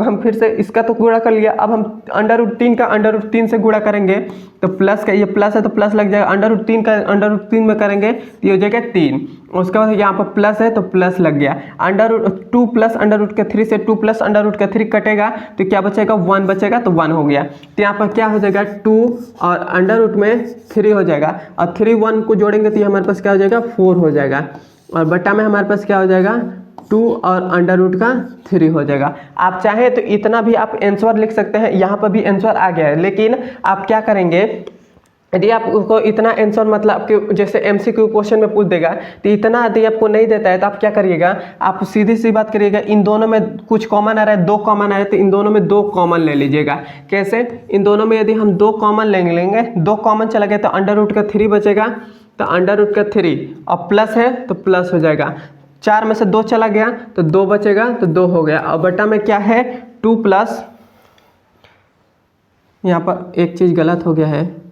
हम फिर से इसका तो गुणा कर लिया, अब हम अंडर रूट 3 का अंडर रूट 3 से गुणा करेंगे, तो प्लस का ये प्लस है तो प्लस लग जाएगा, अंडर रूट 3 का अंडर रूट 3 में करेंगे तो ये हो जाएगा 3, उसके बाद यहाँ पर प्लस है तो प्लस लग गया, 2 + अंडर रूट का 3 से 2 + अंडर रूट का 3 कटेगा तो क्या बचेगा, 1 बचेगा, तो 1 हो गया। तो यहाँ पर क्या हो जाएगा 2 और अंडर रूट में 3 हो जाएगा, और 3 1 को जोड़ेंगे तो ये हमारे पास क्या हो जाएगा 4 हो जाएगा, और बटा में हमारे पास क्या हो जाएगा 2 और अंडर रूट का 3 हो जाएगा। आप चाहें तो इतना भी आप आंसर लिख सकते हैं, यहाँ पर भी आंसर आ गया है, लेकिन आप क्या करेंगे, यदि आप उसको इतना आंसर मतलब कि जैसे एमसीक्यू क्वेश्चन में पूछ देगा तो इतना यदि आपको नहीं देता है तो आप क्या करिएगा, आप सीधी सी बात करिएगा, इन दोनों में कुछ कॉमन आ रहा है, 2 कॉमन आ रहा है, तो इन दोनों में 2 कॉमन ले लीजिएगा। कैसे? इन दोनों में यदि हम 2 कॉमन लेंगे 2 कॉमन चला गया तो अंडर रूट का 3 बचेगा, तो अंडर रूट का 3 और प्लस है तो प्लस हो जाएगा, 4 में से 2 चला गया तो 2 बचेगा, तो 2 हो गया, और बटा में क्या है 2 + यहाँ पर एक चीज़ गलत हो गया है,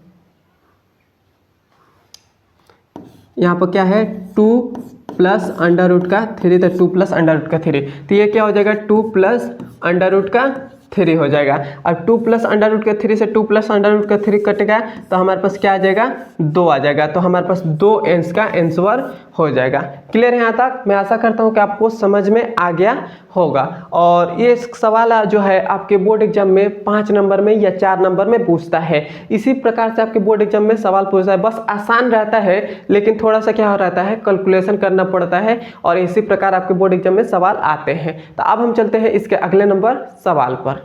यहाँ पर क्या है 2 + अंडर रूट का 3, तो 2 + अंडर रूट का 3, तो ये क्या हो जाएगा 2 + अंडर रूट का 3 हो जाएगा, और 2 + अंडर रूट का 3 से 2 + अंडर रूट का 3 कटेगा तो हमारे पास क्या आ जाएगा 2 आ जाएगा, तो हमारे पास 2 अंश का आंसर हो जाएगा। क्लियर है यहाँ तक? मैं आशा करता हूँ कि आपको समझ में आ गया होगा। और ये सवाल जो है आपके बोर्ड एग्जाम में 5 नंबर में या 4 नंबर में पूछता है, इसी प्रकार से आपके बोर्ड एग्जाम में सवाल पूछता है, बस आसान रहता है लेकिन थोड़ा सा क्या रहता है कैलकुलेशन करना पड़ता है, और इसी प्रकार आपके बोर्ड एग्जाम में सवाल आते हैं। तो अब हम चलते हैं इसके अगले नंबर सवाल पर।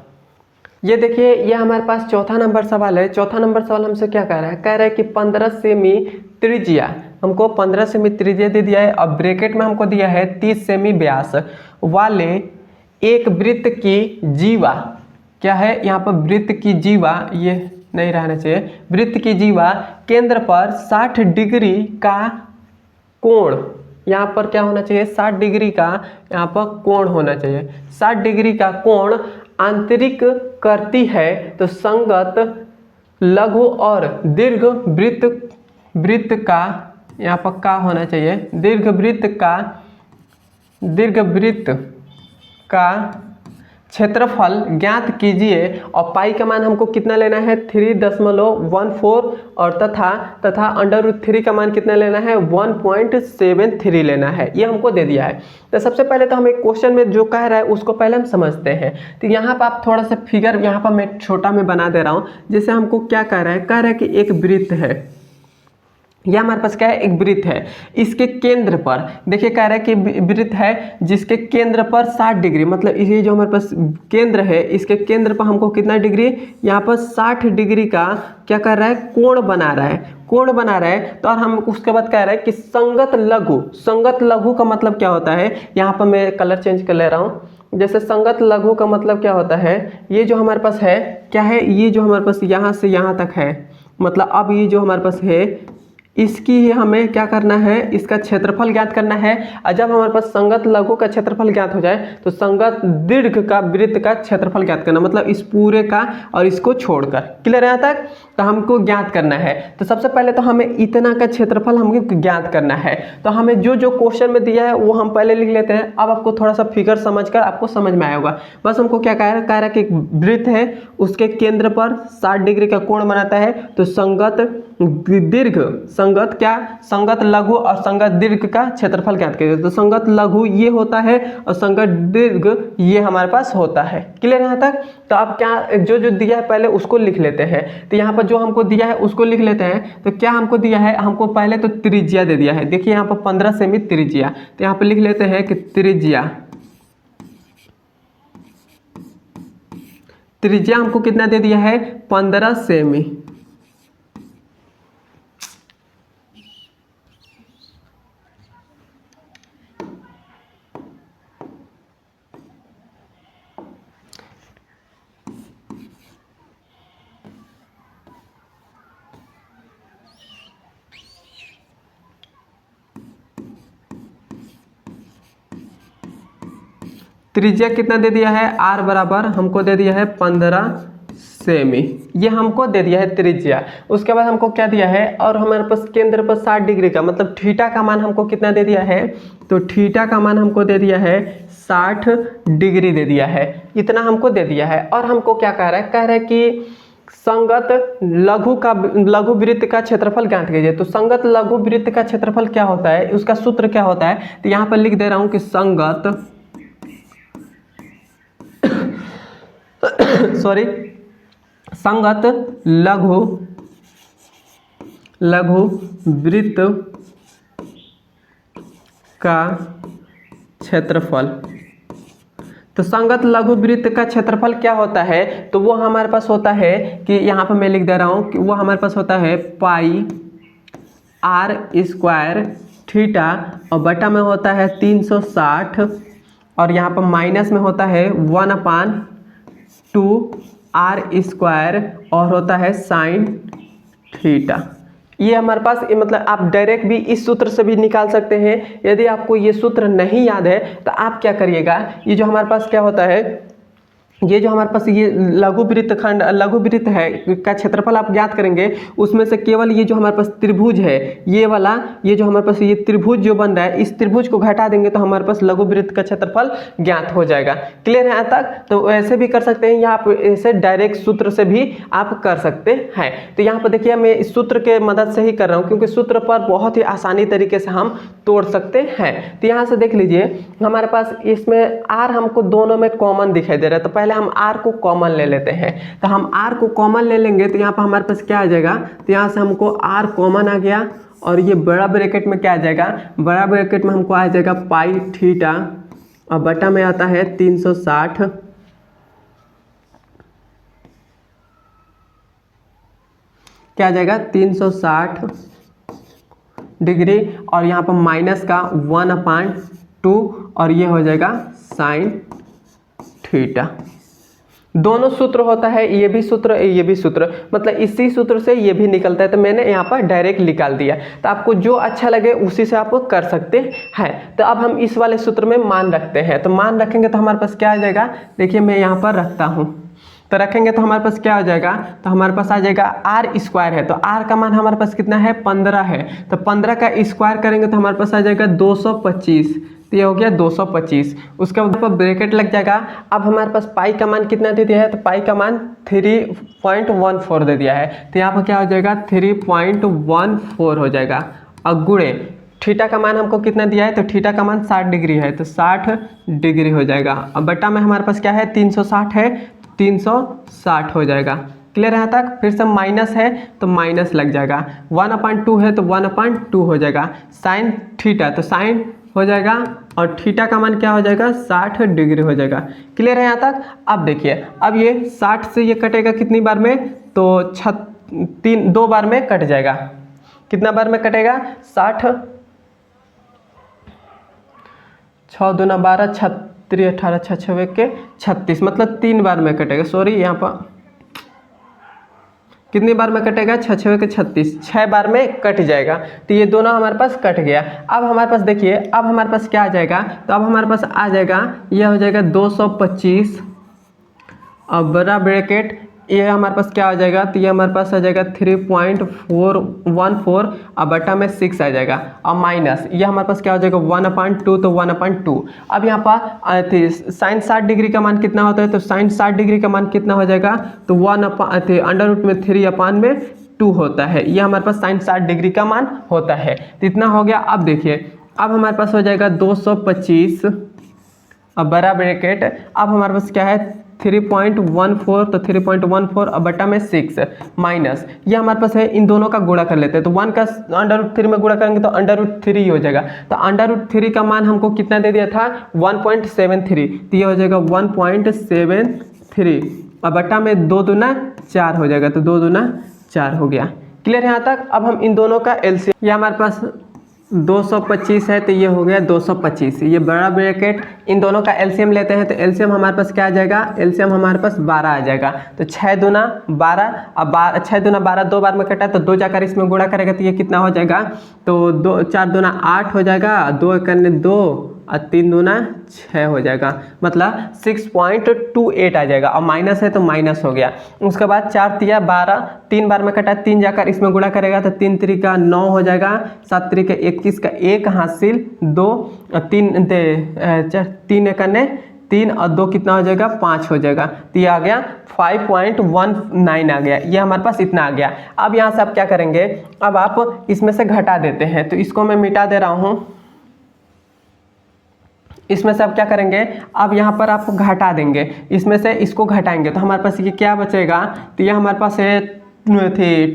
ये देखिए ये हमारे पास चौथा नंबर सवाल है। चौथा नंबर सवाल हमसे क्या कह रहा है कि 15 सेमी त्रिज्या, हमको 15 सेमी त्रिज्या दे दिया है, और ब्रैकेट में हमको दिया है 30 सेमी व्यास वाले एक वृत्त की जीवा, क्या है यहाँ पर वृत्त की जीवा, ये नहीं रहना चाहिए, वृत्त की जीवा केंद्र पर 60 डिग्री का कोण, यहाँ पर क्या होना चाहिए 60 डिग्री का यहाँ पर कोण होना चाहिए, 60 डिग्री का कोण आंतरिक करती है, तो संगत लघु और दीर्घ वृत्त का यहाँ पर का होना चाहिए, दीर्घ वृत्त का क्षेत्रफल ज्ञात कीजिए, और पाई का मान हमको कितना लेना है 3.14, और तथा अंडर रूट 3 का मान कितना लेना है 1.73 लेना है, ये हमको दे दिया है। तो सबसे पहले तो हम एक क्वेश्चन में जो कह रहा है उसको पहले हम समझते हैं। तो यहाँ पर आप थोड़ा सा फिगर यहाँ पर मैं छोटा में बना दे रहा हूँ। जैसे हमको क्या कह रहा है कि एक वृत्त है, यह हमारे पास क्या है, एक वृत्त है। इसके केंद्र पर देखिए कह रहा है कि वृत्त है जिसके केंद्र पर 60 डिग्री, मतलब ये जो हमारे पास केंद्र है इसके केंद्र पर हमको कितना डिग्री, यहाँ पर 60 डिग्री का क्या कर रहा है, कोण बना रहा है, कोण बना रहा है। तो और हम उसके बाद कह रहा है कि संगत लघु, संगत लघु का मतलब क्या होता है, यहाँ पर मैं कलर चेंज कर ले रहा हूँ। जैसे संगत लघु का मतलब क्या होता है, ये जो हमारे पास है क्या है, ये जो हमारे पास यहाँ से यहाँ तक है, मतलब अब ये जो हमारे पास है इसकी ही हमें क्या करना है, इसका क्षेत्रफल ज्ञात करना है। और जब हमारे पास संगत लघु का क्षेत्रफल ज्ञात हो जाए तो संगत दीर्घ का वृत्त का क्षेत्रफल ज्ञात करना, मतलब इस पूरे का और इसको छोड़कर। क्लियर है यहाँ तक? तो हमको ज्ञात करना है। तो सबसे पहले तो हमें इतना का क्षेत्रफल हमको ज्ञात करना है। तो हमें जो जो क्वेश्चन में दिया है वो हम पहले लिख लेते हैं। अब आपको थोड़ा सा फिगर समझकर आपको समझ में आया होगा। बस हमको क्या कह रहा है कि एक वृत्त है उसके केंद्र पर 60 डिग्री का कोण बनाता है। तो संगत दीर्घ, संगत क्या, संगत लघु और संगत दीर्घ का क्षेत्रफल ज्ञात कीजिए। तो संगत लघु ये होता है और संगत दीर्घ ये हमारे पास होता है। क्लियर यहाँ तक? तो अब क्या जो जो दिया है पहले उसको लिख लेते हैं। तो यहाँ पर जो हमको दिया है उसको लिख लेते हैं। तो क्या हमको दिया है, हमको पहले तो त्रिज्या दे दिया है। देखिए यहाँ पर 15 सेमी त्रिज्या, तो यहाँ पर लिख लेते हैं कि त्रिज्या, त्रिज्या हमको कितना दे दिया है, 15 सेमी। त्रिज्या कितना दे दिया है, r बराबर हमको दे दिया है 15 सेमी, ये हमको दे दिया है त्रिज्या। उसके बाद हमको क्या दिया है, और हमारे पास केंद्र पर 60 डिग्री का मतलब थीटा का मान हमको कितना दे दिया है, तो थीटा का मान हमको दे दिया है 60 डिग्री दे दिया है, इतना हमको दे दिया है। और हमको क्या कह रहा है, कह रहा है कि संगत लघु वृत्त का क्षेत्रफल ज्ञात कीजिए। तो संगत लघु वृत्त का क्षेत्रफल क्या होता है, उसका सूत्र क्या होता है, तो यहाँ पर लिख दे रहा हूँ कि संगत सॉरी संगत लघु वृत्त का क्षेत्रफल। तो संगत लघु वृत्त का क्षेत्रफल क्या होता है, तो वो हमारे पास होता है कि यहाँ पर मैं लिख दे रहा हूँ कि वो हमारे पास होता है पाई r स्क्वायर थीटा और बटा में होता है 360 और यहाँ पर माइनस में होता है 1/2 r स्क्वायर और होता है साइन थीटा। ये हमारे पास मतलब आप डायरेक्ट भी इस सूत्र से भी निकाल सकते हैं। यदि आपको ये सूत्र नहीं याद है तो आप क्या करिएगा, ये जो हमारे पास क्या होता है, ये जो हमारे पास ये लघु वृत्त है का क्षेत्रफल आप ज्ञात करेंगे, उसमें से केवल ये जो हमारे पास त्रिभुज है ये वाला, ये जो हमारे पास ये त्रिभुज जो बन रहा है इस त्रिभुज को घटा देंगे तो हमारे पास लघु वृत्त का क्षेत्रफल ज्ञात हो जाएगा। क्लियर है यहाँ तक? तो ऐसे भी कर सकते हैं या आप ऐसे डायरेक्ट सूत्र से भी आप कर सकते हैं। तो यहाँ पर देखिए मैं इस सूत्र के मदद से ही कर रहा हूँ क्योंकि सूत्र पर बहुत ही आसानी तरीके से हम तोड़ सकते हैं। तो यहाँ से देख लीजिए हमारे पास इसमें r हमको दोनों में कॉमन दिखाई दे रहा है। तो पहले हम r को कॉमन ले लेते हैं। तो हम r को कॉमन ले लेंगे तो यहाँ पर हमारे पास क्या आ जाएगा, तो यहाँ से हमको r कॉमन आ गया और ये बड़ा ब्रैकेट में क्या आ जाएगा, बड़ा ब्रैकेट में हमको आ जाएगा पाई थीटा और बटा में आता है 360 क्या आ जाएगा 360 डिग्री और यहाँ पर माइनस का 1/2 और ये हो जाएगा साइन थीटा। दोनों सूत्र होता है, ये भी सूत्र मतलब इसी सूत्र से ये भी निकलता है। तो मैंने यहाँ पर डायरेक्ट निकाल दिया। तो आपको जो अच्छा लगे उसी से आप कर सकते हैं। तो अब हम इस वाले सूत्र में मान रखते हैं। तो मान रखेंगे तो हमारे पास क्या आ जाएगा, देखिए मैं यहाँ पर रखता हूँ। तो रखेंगे तो हमारे पास क्या हो जाएगा, तो हमारे पास आ जाएगा r स्क्वायर है। तो r का मान हमारे पास कितना है 15 है। तो 15 का स्क्वायर करेंगे तो हमारे पास आ जाएगा 225। तो ये हो गया 225। उसके बाद ब्रैकेट लग जाएगा। अब हमारे पास पाई का मान कितना दे दिया है, तो पाई का मान 3.14 दे दिया है। तो यहाँ पर क्या हो जाएगा 3.14 हो जाएगा। और गुणे थीटा का मान हमको कितना दिया है, तो थीटा का मान 60 डिग्री है। तो 60 डिग्री हो जाएगा। अब बटा में हमारे पास क्या है 360 है, 360 हो जाएगा। क्लियर है यहाँ तक। फिर से माइनस है तो माइनस लग जाएगा, 1/2 है तो 1/2 हो जाएगा, साइन थीटा तो साइन हो जाएगा और थीटा का मान क्या हो जाएगा 60 डिग्री हो जाएगा। क्लियर है यहाँ तक। अब देखिए, अब ये 60 से ये कटेगा कितनी बार में, तो 2 बार में कट जाएगा। कितना बार में कटेगा 60, 6 दूना 12, 36 18 6 6 के 36, मतलब 3 बार में कटेगा। सॉरी यहाँ पर कितनी बार में कटेगा 6 6 के 36, 6 बार में कट जाएगा। तो ये दोनों हमारे पास कट गया। अब हमारे पास देखिए, अब हमारे पास क्या आ जाएगा, तो अब हमारे पास आ जाएगा, यह हो जाएगा 225 और बड़ा ब्रैकेट, ये हमारे पास क्या हो जाएगा, तो ये हमारे पास आ जाएगा 3.414 और बटा में 6 आ जाएगा और माइनस ये हमारे पास क्या हो जाएगा 1/2, तो 1/2। अब यहाँ पर साइन 60 डिग्री का मान कितना होता है, तो साइन 60 डिग्री का मान कितना हो जाएगा, तो 1/√3/2 होता है। ये हमारे पास साइन 60 डिग्री का मान होता है। तो इतना हो गया। अब देखिए, अब हमारे पास हो जाएगा 225 और बड़ा ब्रैकेट, अब हमारे पास क्या है 3.14, तो 3.14 और बटा में 6 माइनस ये हमारे पास है, इन दोनों का गुणा कर लेते हैं। तो 1 का √3 में गुणा करेंगे तो √3 हो जाएगा। तो √3 का मान हमको कितना दे दिया था 1.73, तो ये हो जाएगा 1.73 और बटा में 2 दूना 4 हो जाएगा, तो 2 दूना 4 हो गया। क्लियर है यहाँ तक। अब हम इन दोनों का एलसीएम, ये हमारे पास 225 है तो ये हो गया 225, ये बड़ा ब्रैकेट, इन दोनों का एलसीएम लेते हैं तो एलसीएम हमारे पास क्या आ जाएगा, एलसीएम हमारे पास 12 आ जाएगा। तो 6 दूना 12 और 6 दूना 12 2 बार में कटा तो 2 जाकर इसमें गुणा करेगा तो ये कितना हो जाएगा, तो 4 दूना 8 हो जाएगा, 2 करने 2 और 3 दूना 6 हो जाएगा, मतलब 6.28 आ जाएगा और माइनस है तो माइनस हो गया। उसके बाद 4 तिया 12, 3 बार में कटा, 3 जाकर इसमें गुणा करेगा तो 3 3 9 हो जाएगा, 7 3 21 का 1 हासिल 2 और 3 करने 3 और 2 कितना हो जाएगा 5 हो जाएगा। तो ये आ गया 5.19 आ गया, ये हमारे पास इतना आ गया। अब यहाँ से आप क्या करेंगे, अब आप इसमें से घटा देते हैं, तो इसको मैं मिटा दे रहा हूँ। इसमें से आप क्या करेंगे, अब यहाँ पर आप घटा देंगे, इसमें से इसको घटाएंगे तो हमारे पास ये क्या बचेगा, तो ये हमारे पास है थे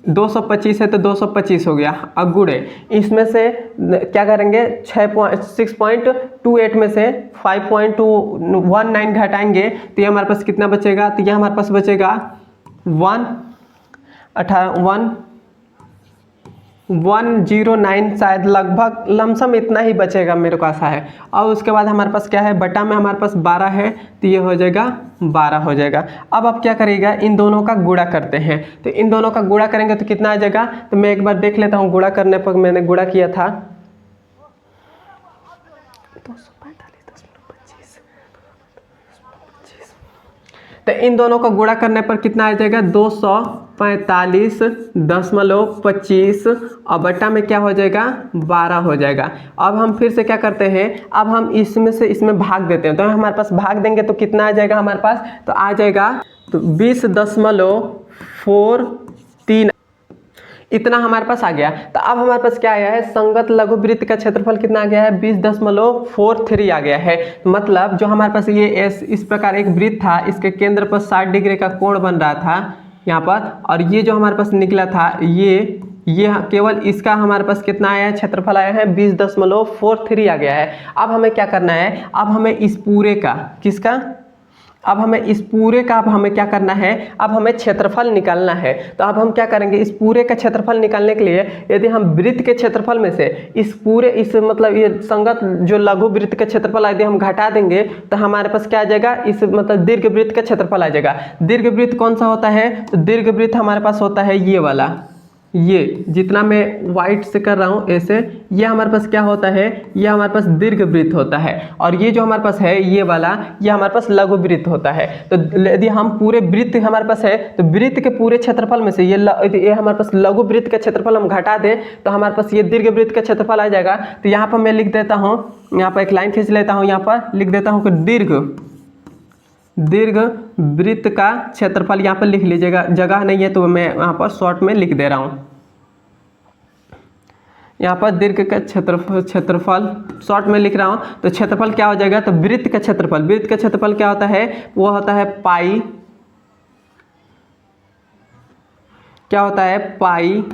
225 है तो 225 हो गया। अब गुणे इसमें से क्या करेंगे 6.28 में से 5.19 घटाएंगे तो ये हमारे पास कितना बचेगा, तो ये हमारे पास बचेगा 109 शायद, लगभग लमसम इतना ही बचेगा मेरे को आशा है। और उसके बाद हमारे पास क्या है, बटा में हमारे पास 12 है तो ये हो जाएगा 12 हो जाएगा। अब आप क्या करिएगा, इन दोनों का गुणा करते हैं, तो इन दोनों का गुणा करेंगे तो कितना आ जाएगा, तो मैं एक बार देख लेता हूँ गुणा करने पर, मैंने गुणा किया था 245.25, तो इन दोनों का गुणा करने पर कितना आ जाएगा 245.25 और बट्टा में क्या हो जाएगा 12 हो जाएगा। अब हम फिर से क्या करते हैं, अब हम इसमें से इसमें भाग देते हैं, तो हमारे पास भाग देंगे तो कितना आ जाएगा हमारे पास, तो आ जाएगा तो 20.43 इतना हमारे पास आ गया। तो अब हमारे पास क्या आया है, संगत लघु वृत्त का क्षेत्रफल कितना आ गया है 20.43 आ गया है। मतलब जो हमारे पास ये इस प्रकार एक वृत्त था, इसके केंद्र पर 60 डिग्री का कोण बन रहा था यहाँ पर, और ये जो हमारे पास निकला था ये केवल इसका हमारे पास कितना आया है, क्षेत्रफल आया है 20.43 आ गया है। अब हमें क्या करना है, अब हमें इस पूरे का किसका, अब हमें इस पूरे का अब हमें क्या करना है, अब हमें क्षेत्रफल निकालना है। तो अब हम क्या करेंगे, इस पूरे का क्षेत्रफल निकालने के लिए यदि हम वृत्त के क्षेत्रफल में से इस पूरे मतलब ये संगत जो लघु वृत्त का क्षेत्रफल यदि हम घटा देंगे तो हमारे पास क्या आ जाएगा, इस मतलब दीर्घ वृत्त का क्षेत्रफल आ जाएगा। दीर्घ वृत्त कौन सा होता है, तो दीर्घ वृत्त हमारे पास होता है ये वाला, ये जितना मैं वाइट से कर रहा हूँ ऐसे, ये हमारे पास क्या होता है, ये हमारे पास दीर्घ वृत्त होता है, और ये जो हमारे पास है ये वाला, ये हमारे पास लघु वृत्त होता है। तो यदि हम पूरे वृत्त हमारे पास है तो वृत्त के पूरे क्षेत्रफल में से ये हमारे पास लघु वृत्त का क्षेत्रफल हम घटा दें तो हमारे पास ये दीर्घ वृत्त का क्षेत्रफल आ जाएगा। तो यहाँ पर मैं लिख देता हूँ, यहाँ पर एक लाइन खींच लेता हूँ, यहाँ पर लिख देता हूँ कि दीर्घ वृत्त का क्षेत्रफल, यहाँ पर लिख लीजिएगा, जगह नहीं है तो मैं यहाँ पर शॉर्ट में लिख दे रहा हूँ। यहाँ पर दीर्घ का क्षेत्रफल शॉर्ट में लिख रहा हूँ, तो क्षेत्रफल क्या हो जाएगा, तो वृत्त का क्षेत्रफल क्या होता है, वो होता है पाई क्या होता है पाई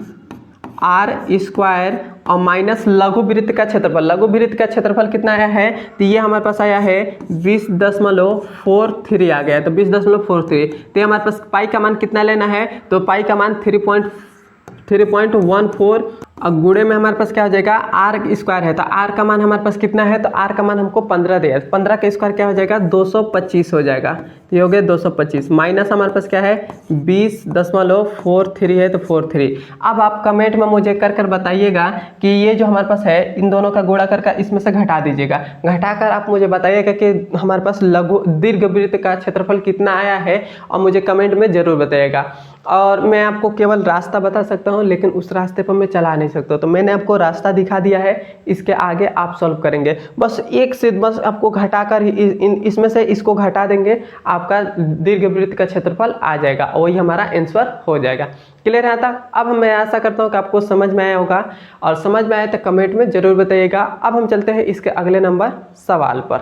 आर स्क्वायर और माइनस लघु वृत्त का क्षेत्रफल। लघु वृत्त का क्षेत्रफल कितना आया है, तो ये हमारे पास आया है 20.43 आ गया है, तो 20.43। तो हमारे पास पाई का मान कितना लेना है, तो पाई का मान 3.14 और गुणे में हमारे पास क्या हो जाएगा आर स्क्वायर है, तो आर का मान हमारे पास कितना है, तो आर का मान हमको 15 दिया है, 15 का स्क्वायर क्या हो जाएगा 225 हो जाएगा, तो ये हो गया 225 माइनस हमारे पास क्या है 20.43 है, तो 43। अब आप कमेंट में मुझे कर बताइएगा कि ये जो हमारे पास है इन दोनों का गुणा कर इसमें से घटा दीजिएगा, घटाकर आप मुझे बताइएगा कि हमारे पास लघु दीर्घवृत्त का क्षेत्रफल कितना आया है, और मुझे कमेंट में जरूर बताइएगा। और मैं आपको केवल रास्ता बता सकता हूँ, लेकिन उस रास्ते पर मैं चला नहीं सकता, तो मैंने आपको रास्ता दिखा दिया है, इसके आगे आप सॉल्व करेंगे। बस एक से बस आपको घटाकर इसमें से इसको घटा देंगे, आपका दीर्घवृत्त का क्षेत्रफल आ जाएगा, और वही हमारा आंसर हो जाएगा। क्लियर है? था अब मैं आशा करता हूँ कि आपको समझ में आया होगा, और समझ में आया तो कमेंट में जरूर बताइएगा। अब हम चलते हैं इसके अगले नंबर सवाल पर।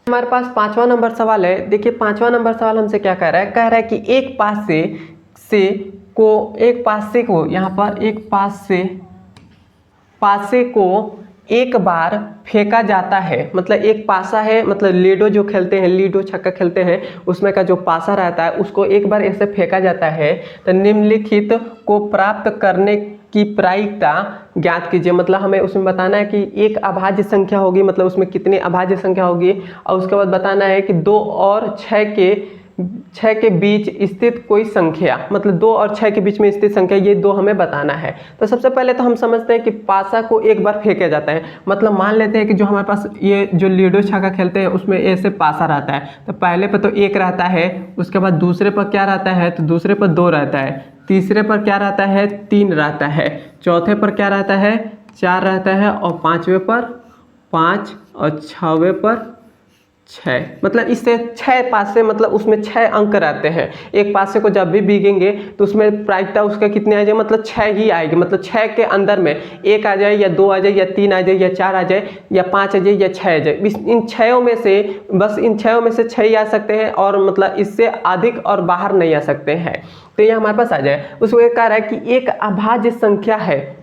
हमारे पास 5वां नंबर सवाल है। देखिए 5वां नंबर सवाल हमसे क्या कह रहा है, कह रहा है कि एक पासे को यहाँ पर एक पासे को एक बार फेंका जाता है, मतलब एक पासा है, मतलब लीडो जो खेलते हैं, लीडो छक्का खेलते हैं, उसमें का जो पासा रहता है उसको एक बार ऐसे फेंका जाता है, तो निम्नलिखित को प्राप्त करने की प्रायिकता ज्ञात कीजिए। मतलब हमें उसमें बताना है कि एक अभाज्य संख्या होगी, मतलब उसमें कितनी अभाज्य संख्या होगी, और उसके बाद बताना है कि 2 और 6 के बीच स्थित कोई संख्या, मतलब 2 और 6 के बीच में स्थित संख्या, ये 2 हमें बताना है। तो सबसे पहले तो हम समझते हैं कि पासा को एक बार फेंका जाता है, मतलब मान लेते हैं कि जो हमारे पास ये जो लूडो छक्का खेलते हैं उसमें ऐसे पासा रहता है, तो पहले पर तो 1 रहता है, उसके बाद दूसरे पर क्या रहता है, तो दूसरे पर 2 रहता है, तीसरे पर क्या रहता है 3 रहता है, चौथे पर क्या रहता है 4 रहता है, और 5वें पर 5 और 6वें पर 6, मतलब इससे 6 पासे, मतलब उसमें 6 अंक रहते हैं। एक पासे को जब भी बीगेंगे तो उसमें प्रायिकता उसका कितने आ जाए, मतलब 6 ही आएगी, मतलब 6 के अंदर में 1 आ जाए या 2 आ जाए या 3 आ जाए या 4 आ जाए या 5 आ जाए या 6 आ जाए। इन 6 में से बस इन 6 में से 6 ही आ सकते हैं, और मतलब इससे अधिक और बाहर नहीं आ सकते हैं, तो ये हमारे पास आ जाए। उसको एक कह रहा है कि एक अभाज्य संख्या है,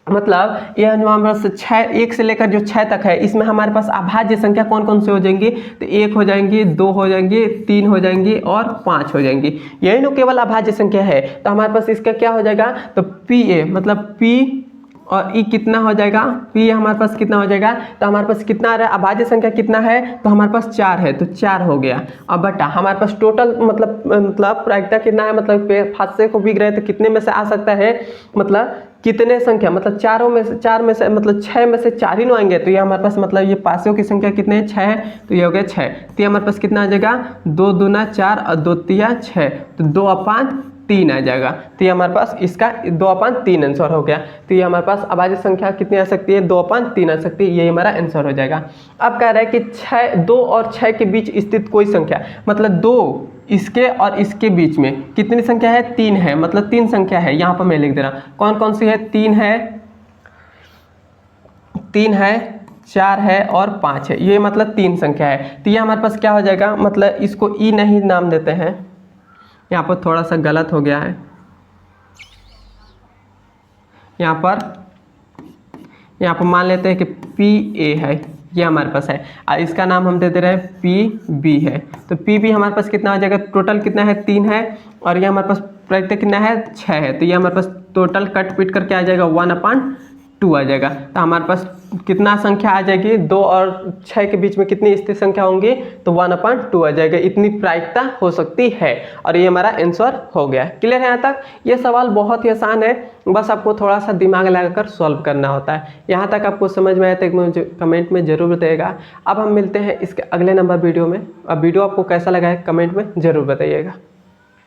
मतलब यह जो हमारे पास 6 1 से लेकर जो 6 तक है, इसमें हमारे पास अभाज्य संख्या कौन कौन से हो जाएंगी, तो 1 हो जाएंगी, 2 हो जाएंगी, 3 हो जाएंगी और 5 हो जाएंगी। यही ना केवल अभाज्य संख्या है, तो हमारे पास इसका क्या हो जाएगा, तो PA मतलब P और E कितना हो जाएगा, P हमारे पास कितना हो जाएगा, तो हमारे पास कितना आ रहा है, अभाज्य संख्या कितना है, तो हमारे पास 4 है, तो 4 हो गया। अब बटा हमारे पास टोटल मतलब प्रायिकता कितना है, मतलब फासे को बिग रहे तो कितने में से आ सकता है, मतलब कितने संख्या, मतलब 4 में से मतलब 6 में से 4 ही ना आएंगे, तो ये हमारे पास मतलब ये पासों की संख्या कितने हैं 6 है, तो ये हो गया 6, तो ये हमारे पास कितना आ जाएगा 2 दूना 4 और 2 तिया 6, तो 2/3 आ जाएगा, तो ये हमारे पास इसका 2/3 आंसर हो गया। तो ये हमारे पास अभाज्य संख्या कितनी आ सकती है, 2/3 आ सकती है, ये हमारा आंसर हो जाएगा। अब कह रहा है कि 2 और 6 के बीच स्थित कोई संख्या, मतलब 2 इसके और इसके बीच में कितनी संख्या है, 3 है, मतलब 3 संख्या है, यहाँ पर मैं लिख दे रहा हूँ कौन कौन सी है, 3 है 4 है और 5 है, ये मतलब 3 संख्या है। तो ये हमारे पास क्या हो जाएगा, मतलब इसको ई नहीं नाम देते हैं, यहाँ पर थोड़ा सा गलत हो गया है, यहाँ पर मान लेते हैं कि PA है, ये हमारे पास है, और इसका नाम हम दे दे रहे हैं PB है, तो PB हमारे पास कितना हो जाएगा, टोटल कितना है 3 है, और ये हमारे पास प्रायिकता कितना है 6 है, तो ये हमारे पास टोटल कट पीट करके आ जाएगा 1/2 आ जाएगा। तो हमारे पास कितना संख्या आ जाएगी, 2 और 6 के बीच में कितनी स्थिर संख्या होंगी, तो 1/2 आ जाएगा, इतनी प्रायिकता हो सकती है, और ये हमारा आंसर हो गया। क्लियर है यहाँ तक? ये सवाल बहुत ही आसान है, बस आपको थोड़ा सा दिमाग लगाकर सॉल्व करना होता है। यहाँ तक आपको समझ में आया तो मुझे कमेंट में जरूर बताइएगा। अब हम मिलते हैं इसके अगले नंबर वीडियो में। अब वीडियो आपको कैसा लगा है कमेंट में जरूर बताइएगा।